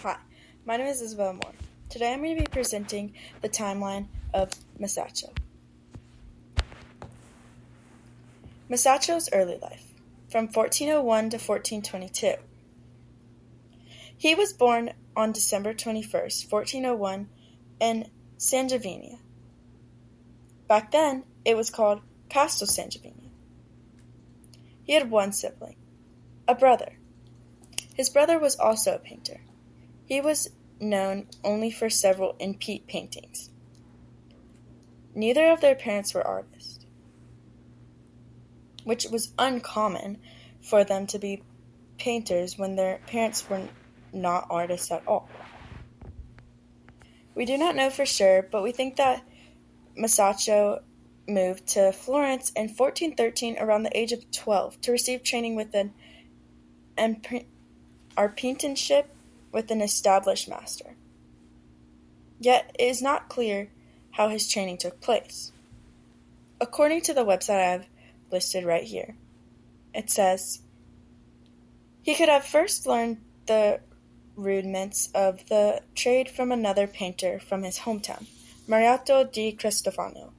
Hi, my name is Isabella Moore. Today I'm going to be presenting the timeline of Masaccio. Masaccio's early life, from 1401 to 1422. He was born on December 21st, 1401 in Sangiovese. Back then, it was called Castel Sangiovese. He had one sibling, a brother. His brother was also a painter. He was known only for several in-peat paintings. Neither of their parents were artists, which was uncommon for them to be painters when their parents were not artists at all. We do not know for sure, but we think that Masaccio moved to Florence in 1413 around the age of 12 to receive training with an apprenticeship with an established master. Yet it is not clear how his training took place. According to the website I have listed right here, it says he could have first learned the rudiments of the trade from another painter from his hometown, Mariotto di Cristofano.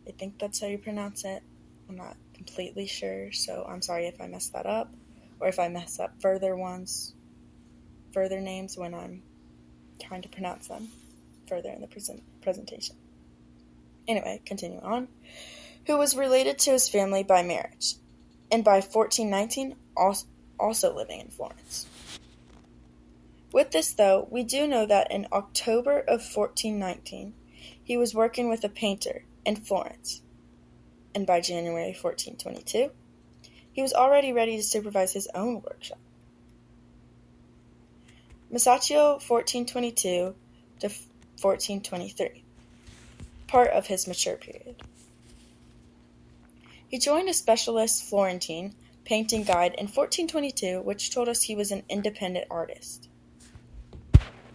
I think that's how you pronounce it. I'm not completely sure, so I'm sorry if I messed that up, or if I mess up further names when I'm trying to pronounce them further in the presentation. Anyway, continuing on. Who was related to his family by marriage, and by 1419 also living in Florence. With this, though, we do know that in October of 1419, he was working with a painter in Florence, and by January 1422, he was already ready to supervise his own workshop. Masaccio 1422 to 1423, part of his mature period. He joined a specialist Florentine painting guide in 1422, which told us he was an independent artist.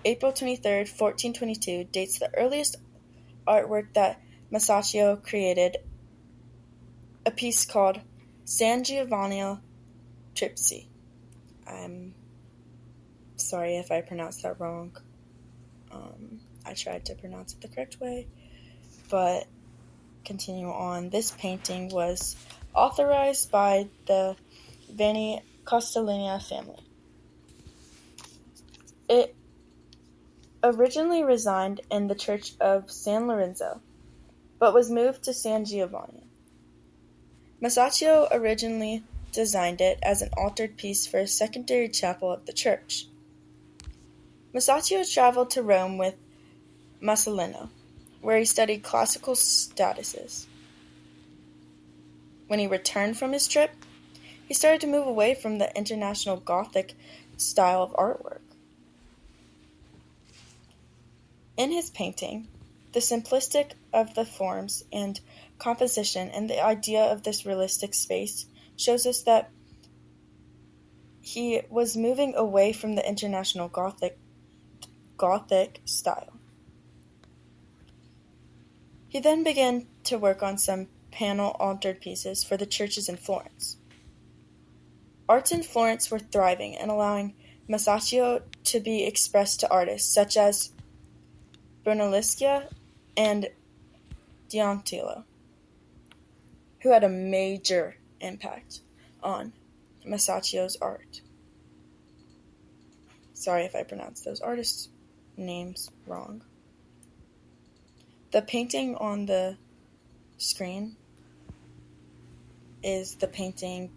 April 23, 1422 dates the earliest artwork that Masaccio created, a piece called San Giovanni Tripsi. I'm sorry if I pronounced that wrong. I tried to pronounce it the correct way, but continue on. This painting was authorized by the Vanni Castellini family. It originally resided in the church of San Lorenzo, but was moved to San Giovanni. Masaccio originally designed it as an altered piece for a secondary chapel of the church. Masaccio traveled to Rome with Masolino, where he studied classical statues. When he returned from his trip, he started to move away from the international Gothic style of artwork. In his painting, the simplicity of the forms and composition and the idea of this realistic space shows us that he was moving away from the international Gothic style. He then began to work on some panel-altered pieces for the churches in Florence. Arts in Florence were thriving and allowing Masaccio to be expressed to artists such as Brunelleschi and Donatello, who had a major impact on Masaccio's art. Sorry if I pronounced those artists' names wrong. The painting on the screen is the painting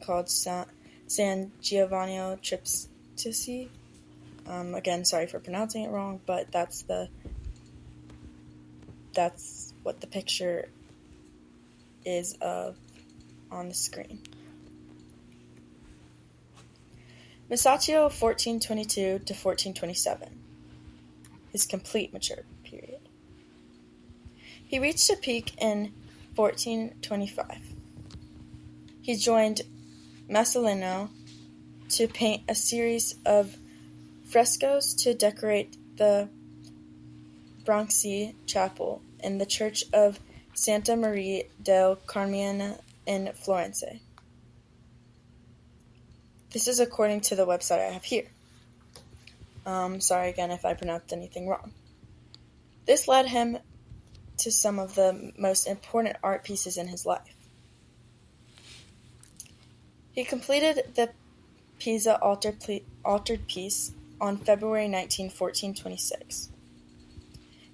called San Giovanni Tripsi. Again, sorry for pronouncing it wrong, but that's what the picture is of on the screen. Masaccio 1422 to 1427, his complete mature period. He reached a peak in 1425. He joined Masolino to paint a series of frescoes to decorate the Bronci Chapel in the Church of Santa Maria del Carmine in Florence. This is according to the website I have here. Sorry again if I pronounced anything wrong. This led him to some of the most important art pieces in his life. He completed the Pisa altered piece on February 19, 1426.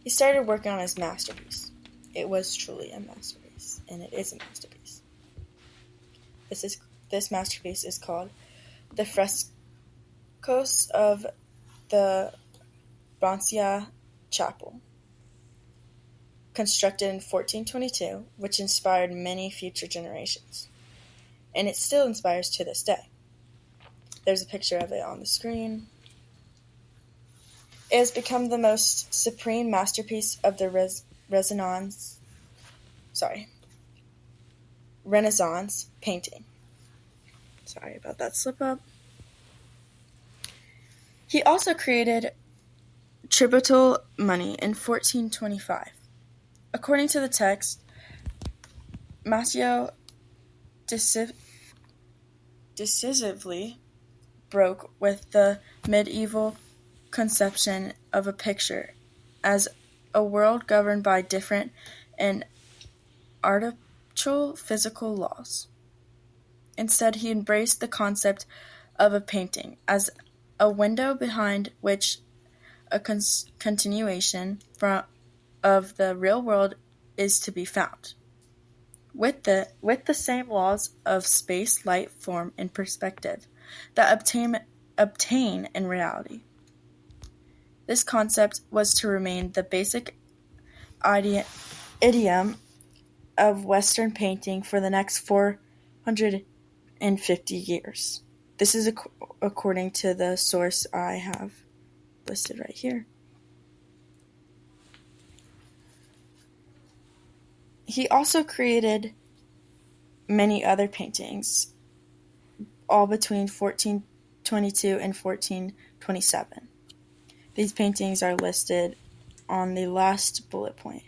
He started working on his masterpiece. It was truly a masterpiece, and it is a masterpiece. This masterpiece is called The Frescoes of the Bronzia Chapel, constructed in 1422, which inspired many future generations. And it still inspires to this day. There's a picture of it on the screen. It has become the most supreme masterpiece of the Renaissance painting. Sorry about that slip up. He also created tributal money in 1425. According to the text, Massio decisively broke with the medieval conception of a picture as a world governed by different and artificial physical laws. Instead, he embraced the concept of a painting as a window behind which a continuation of the real world is to be found, with the same laws of space, light, form, and perspective that obtain in reality. This concept was to remain the basic idiom of Western painting for the next 450 years. This is according to the source I have listed right here. He also created many other paintings, all between 1422 and 1427. These paintings are listed on the last bullet point.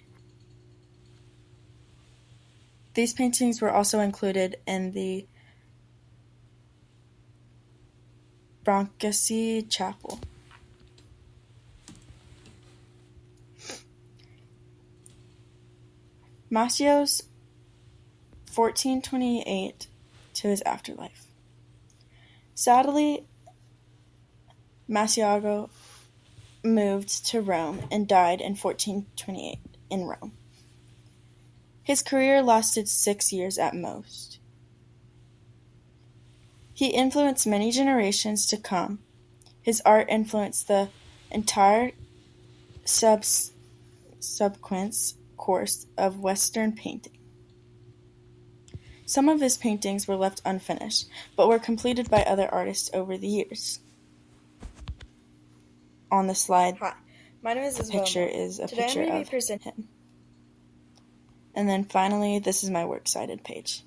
These paintings were also included in the Bronzia Chapel. Massio's 1428 to his afterlife. Sadly, Massio moved to Rome and died in 1428 in Rome. His career lasted 6 years at most. He influenced many generations to come. His art influenced the entire subsequent course of Western painting. Some of his paintings were left unfinished, but were completed by other artists over the years. On the slide, Hi, my name is Isabel. Picture is a Today picture I'm going of to be presenting him. And then finally, this is my works cited page.